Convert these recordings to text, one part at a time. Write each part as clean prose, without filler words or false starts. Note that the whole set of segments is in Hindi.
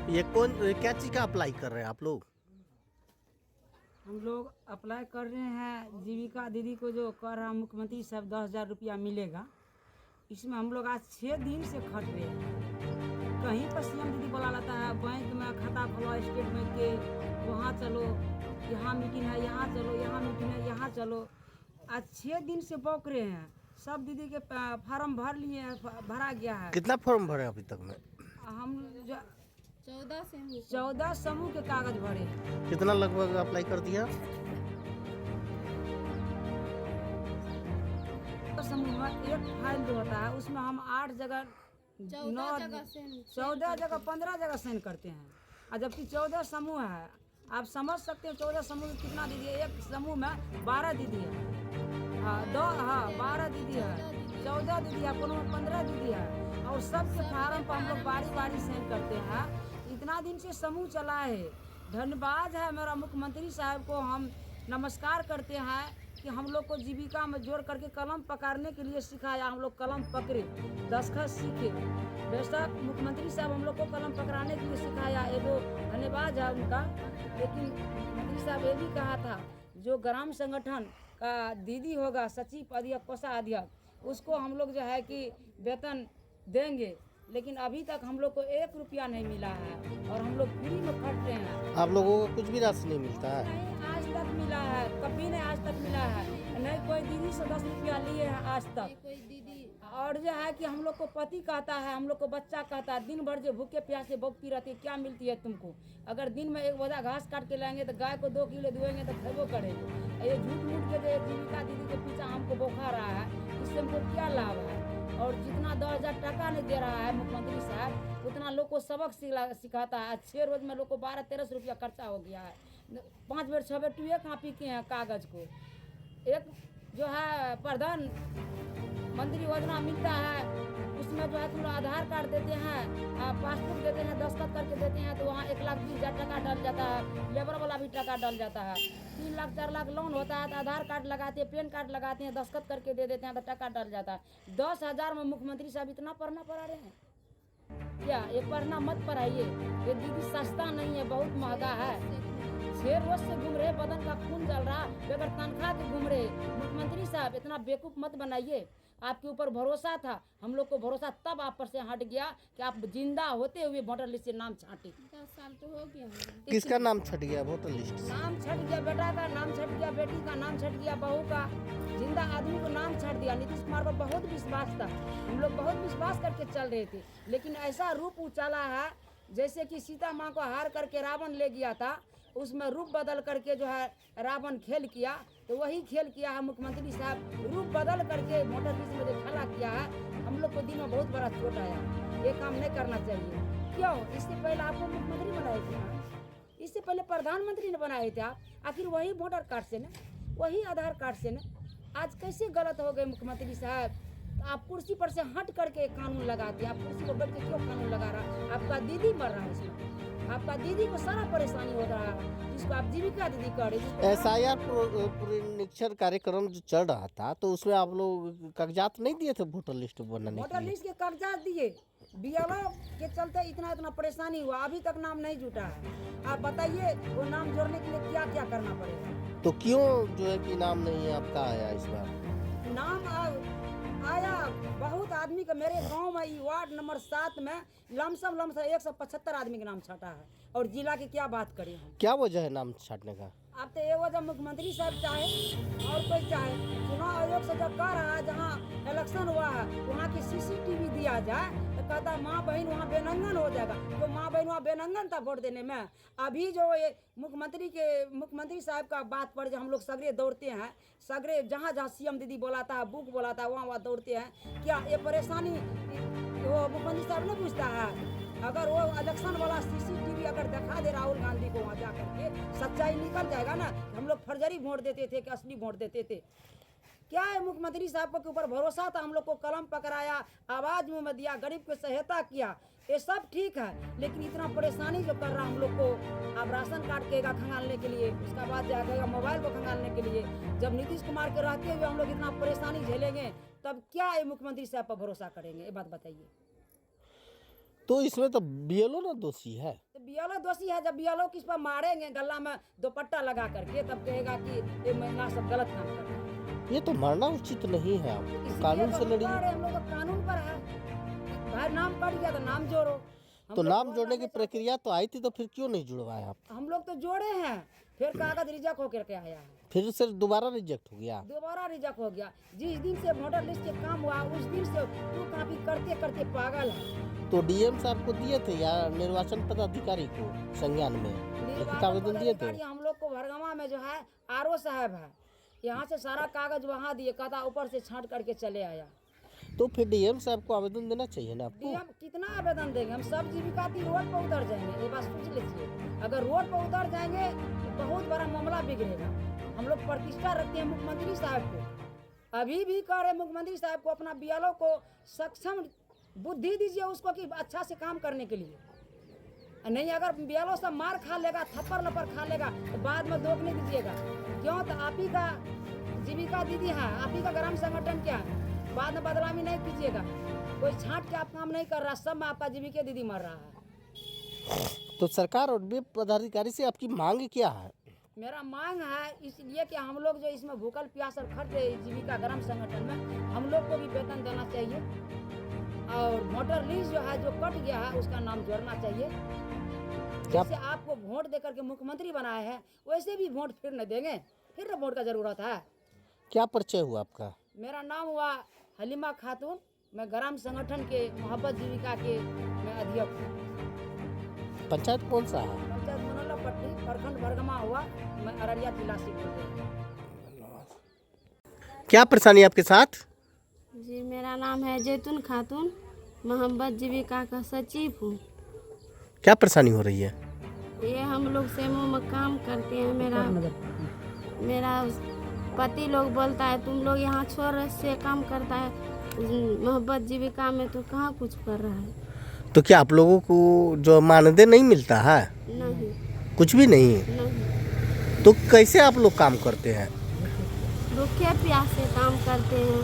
ये कौन क्या चीज़ का अप्लाई कर रहे हैं आप लोग? हम लोग अप्लाई कर रहे हैं जीविका दीदी को जो कर रहा मुख्यमंत्री साहब 10,000 रुपया मिलेगा। इसमें हम लोग आज 6 दिन से खट रहे हैं। कहीं पर सीएम दीदी बुला लाता है, बैंक में खाता खोलो स्टेट बैंक के, वहाँ चलो, यहाँ मीटिंग है, यहाँ चलो, यहाँ मीटिंग है, यहाँ चलो। आज 6 दिन से बौक रहे हैं। सब दीदी के फार्म भर लिए हैं, भरा गया है। कितना फॉर्म भरे अभी तक में? हम जो 14 समूह के कागज भरे हैं। कितना लगभग अप्लाई कर दिया? समूह में एक फाइल जो होता है उसमें हम 8 जगह 14 जगह 15 जगह साइन करते हैं, और जबकि 14 समूह है। आप समझ सकते हैं 14 समूह में कितना दीदी है। एक समूह में 12 दीदी है, हाँ 12 दीदी है, 14 दीदी है, कोनो में 15 दीदी है, और सबके फार्म पर हम लोग बारी बारी साइन करते हैं। इतना दिन से समूह चला है। धन्यवाद है मेरा मुख्यमंत्री साहब को, हम नमस्कार करते हैं कि हम लोग को जीविका में जोड़ करके कलम पकड़ने के लिए सिखाया। हम लोग कलम पकड़े, दस्तखत सीखे। बेशक मुख्यमंत्री साहब हम लोग को कलम पकड़ाने के लिए सिखाया, ये जो धन्यवाद है उनका। लेकिन मुख्यमंत्री साहब ये भी कहा था जो ग्राम संगठन का दीदी होगा, सचिव अध्यक्ष, कोषाध्यक्ष, उसको हम लोग जो है कि वेतन देंगे। लेकिन अभी तक हम लोग को 1 रुपया नहीं मिला है, और हम लोग फ्री में खट रहे हैं। आप लोगों को कुछ भी राशि नहीं मिलता है? नहीं आज तक मिला है, कभी नहीं आज तक मिला है। नहीं कोई दीदी से 10 रुपया लिए हैं आज तक। कोई दीदी और जो है कि हम लोग को पति कहता है, हम लोग को बच्चा कहता है, दिन भर जो भूखे प्यासे बकती रहती है, क्या मिलती है तुमको? अगर दिन में 1 बोझा घास काट के लाएंगे तो गाय को 2 किलो दुएंगे तो खेबो करेंगे। ये झूठ मूठ के जो जीविका दीदी के पीछे हमको बौखा रहा है, इससे हमको क्या लाभ है? और जितना 10,000 टका नहीं दे रहा है मुख्यमंत्री साहब, उतना लोग को सबक सिखाता है। 6 रोज में लोग को 12-13 रुपया खर्चा हो गया है। 5 बेर 6 बेर टुए कापी के हैं कागज को। एक जो है प्रधान मंत्री योजना मिलता है, उसमें जो है तुम आधार कार्ड देते हैं, पासबुक देते हैं, दस्तखत करके देते हैं, तो वहाँ 1,20,000 टका डल जाता है। लेबर वाला भी टका डल जाता है। 3 लाख 4 लाख लोन होता है तो आधार कार्ड लगाते हैं, पैन कार्ड लगाते हैं, दस्तखत करके दे देते हैं तो टका डल जाता है। 10,000 में मुख्यमंत्री साहब इतना पढ़ना पड़ा रहे हैं क्या? ये पढ़ना मत पढ़ाइए। ये दीदी सस्ता नहीं है, बहुत महंगा है। 6 रोज से घूम रहे, बदन का खून जल रहा, बगैर तनख्वाह के घूम रहे। मुख्यमंत्री साहब इतना बेवकूफ मत बनाइए। आपके ऊपर भरोसा था, हम लोग को भरोसा तब आप पर से हट गया कि आप जिंदा होते हुए वोटर लिस्ट से नाम छाटे। 10 साल तो हो गया। किसका नाम छट गया वोटर लिस्ट से? नाम छट गया, बेटा का नाम छट गया, बेटी का नाम छट गया, बहू का, जिंदा आदमी को नाम छट दिया। नीतीश कुमार पर बहुत विश्वास था, हम लोग बहुत विश्वास करके चल रहे थे। लेकिन ऐसा रूप उचाला है जैसे कि सीता माँ को हार करके रावण ले गया था, उसमें रूप बदल करके जो है रावण खेल किया, तो वही खेल किया है मुख्यमंत्री साहब। रूप बदल करके वोटर लिस्ट में जो खेला किया है, हम लोग को दिन में बहुत बड़ा चोट आया। ये काम नहीं करना चाहिए। क्यों? इससे पहले आपको मुख्यमंत्री बनाए थे ना, इससे पहले प्रधानमंत्री ने बनाए थे आप। आखिर वही वोटर कार्ड से ना, वही आधार कार्ड से ना, आज कैसे गलत हो गए मुख्यमंत्री साहब? आप कुर्सी पर से हट करके कानून लगाते हैं। आप कुर्सी पर बैठ के क्यों कानून लगा रहा? आपका दीदी मर रहा है इसमें, आपका दीदी को सारा परेशानी हो रहा है, जिसको आप जीविका दीदी कर रहे। SIR पुनरीक्षण कार्यक्रम जो चल रहा था, तो उसमें आप लोग कागजात नहीं दिए थे वोटर लिस्ट बनाने के वोटर लिए? लिस्ट के कागजात दिए, BLO के चलते इतना परेशानी हुआ, अभी तक नाम नहीं जुटा है। आप बताइए वो नाम जोड़ने के लिए क्या क्या करना पड़ेगा? तो क्यों जो है कि नाम नहीं आपका आया इस बार? नाम आया बहुत आदमी का। मेरे गांव में ये वार्ड नंबर 7 में लमसम 175 आदमी के नाम छटा है, और जिला की क्या बात करें हम। क्या वजह है नाम छाटने का? अब तो ये वजह मुख्यमंत्री साहब चाहे और कोई चाहे, चुनाव आयोग से जब कह रहा है जहाँ इलेक्शन हुआ है वहाँ की CCTV दिया जाए, तो कहता है माँ बहन वहाँ बेनंगन हो जाएगा। तो माँ बहन वहाँ बेनंगन था वोट देने में। अभी जो ये मुख्यमंत्री साहब का बात पर जो हम लोग सगरे दौड़ते हैं, सगरे जहाँ जहाँ CM दीदी बोलाता है, बुक बोलाता है, वहाँ दौड़ते हैं। क्या ये परेशानी वो मुख्यमंत्री साहब नहीं पूछता है? अगर वो इलेक्शन वाला CCTV अगर दिखा दे राहुल गांधी को वहाँ जा करके, सच्चाई निकल जाएगा ना। हम लोग फर्जरी वोट देते थे कि असली वोट देते थे? क्या है मुख्यमंत्री साहब के ऊपर भरोसा था, हम लोग को कलम पकड़ाया, आवाज मुंह में दिया, गरीब को सहायता किया, ये सब ठीक है। लेकिन इतना परेशानी जो कर रहा हम लोग को, अब राशन कार्ड केगा खंगालने के लिए, उसका बाद जाएगा मोबाइल को खंगालने के लिए। जब नीतीश कुमार के रहते हुए हम लोग इतना परेशानी झेलेंगे, तब क्या ये मुख्यमंत्री साहब पर भरोसा करेंगे? ये बात बताइए। तो इसमें तो BLO ना दोषी है। तो बीएलओ दोषी है। जब बीएलओ किस पर मारेंगे गला में दुपट्टा लगा करके, तब कहेगा कि ये महिला सब गलत काम कर रही है। ये तो मारना उचित नहीं है, आप इसलिए कानून तो से हम लड़िए। कह रहे हैं, हम लोग का कानून पर है। भाई नाम कट गया तो नाम जोड़ो। हम तो लोग नाम बोलना जोड़ने की नहीं चाहते। प्रक्रिया तो आई थी, तो फिर क्यों नहीं जुड़वाया आप? हम लोग तो जोड़े हैं, फिर कागज रिजेक्ट होकर के आया है। फिर से दोबारा रिजेक्ट हो गया। दोबारा रिजेक्ट हो गया। जिस दिन से वोटर लिस्ट के काम हुआ उस दिन से तू काफी करते करते पागल है। तो डीएम साहब को दिए थे या निर्वाचन पदाधिकारी को संज्ञान में लिखित आवेदन दिए थे? पदाधिकारी हम लोग को भरगवा में जो है आरओ साहब है, यहाँ से सारा कागज वहाँ दिए, कहता ऊपर से छांट करके चले आया। तो फिर डीएम साहब को आवेदन देना चाहिए ना आपको। हम कितना आवेदन देंगे? हम सब जीविका थी रोड पर उतर जाएंगे। ये बात सोच लीजिए, अगर रोड पर उतर जाएंगे तो बहुत बड़ा मामला बिगड़ेगा। हम लोग प्रतिष्ठा रखते हैं मुख्यमंत्री साहब को, अभी भी कह रहे मुख्यमंत्री साहब को अपना बीएलओ को सक्षम बुद्धि दीजिए उसको कि अच्छा से काम करने के लिए। नहीं अगर बीएलओ सब मार खा लेगा, थप्पड़ लपड़ खा लेगा तो बाद में दोग नहीं दीजिएगा। क्यों? तो आप ही का जीविका दीदी है, आप ही का ग्राम संगठन क्या है, बाद में बदनामी नहीं कीजिएगा। कोई छांट के आप काम नहीं कर रहा, सब में आपका जीविका दीदी मर रहा है। तो सरकार और वे पदाधिकारी से आपकी मांग क्या है? मेरा मांग है इसलिए कि हम लोग जो इसमें भूखल प्यासल खर्च है जीविका ग्राम संगठन में, हम लोग को भी वेतन देना चाहिए। और वोटर लिस्ट जो है जो कट गया है उसका नाम जोड़ना चाहिए। जैसे आपको वोट देकर के मुख्यमंत्री बनाए हैं वैसे भी वोट फिर न देंगे, फिर न वोट का जरूरत है। क्या परिचय हुआ आपका? मेरा नाम हुआ हलीमा खातून, मैं ग्राम संगठन के मोहब्बत जीविका के मैं अध्यक्ष हूँ। पंचायत कौन सा है? पंचायत मनोला पट्टी, प्रखंड भरगमा हुआ, मैं अररिया जिला से बोल रही हूँ। क्या परेशानी आपके साथ? जी मेरा नाम है जैतून खातून, मोहब्बत जीविका का सचिव हूँ। क्या परेशानी हो रही है? ये हम लोग सेमो में काम करते हैं। मेरा पति लोग बोलता है तुम लोग यहाँ छोर से काम करता है, मोहब्बत जीविका में तो कहाँ कुछ कर रहा है। तो क्या आप लोगों को जो मानदेय नहीं मिलता है? नहीं कुछ भी नहीं? नहीं, तो कैसे आप लोग काम करते हैं? भूखे प्यासे काम करते हैं,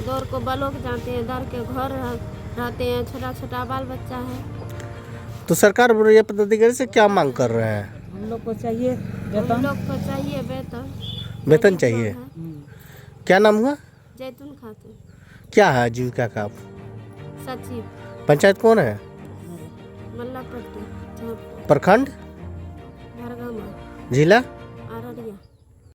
दौड़ को ब्लॉक जाते हैं, दर के घर रहते हैं, छोटा छोटा बाल बच्चा है। तो सरकार और ये पदाधिकारी से क्या मांग कर रहे हैं? हम लोग को चाहिए हम लोग को चाहिए वेतन। वेतन चाहिए। क्या नाम हुआ? जैतून खातून, क्या है जीविका का? सचिव, पंचायत कौन है? मल्ला पट्टी, प्रखंड, भरगमा, जिला?